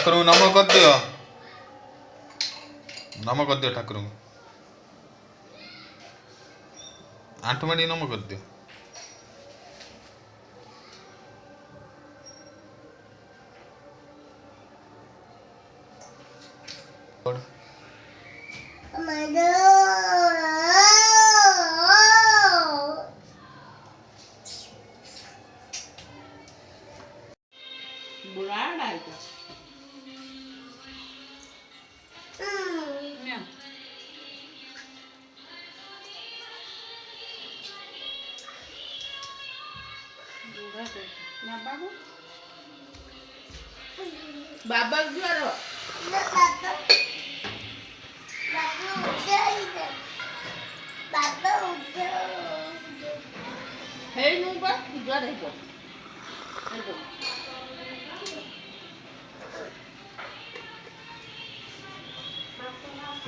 ठाकुर नम कर दियो नम कर दियो ठाकुर आंठू माड़ी नम कर दियो बाबा जुआर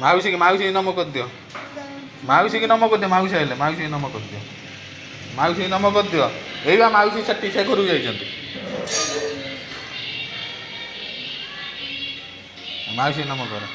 माउसी की नम कर दियो माउसी की नम कर दियो माउसी आइले माउसी की नम कर दियो माउसी की नम कर दियो एई बा माउसी सेठी से घर जाइछन्ती माउसी नम कर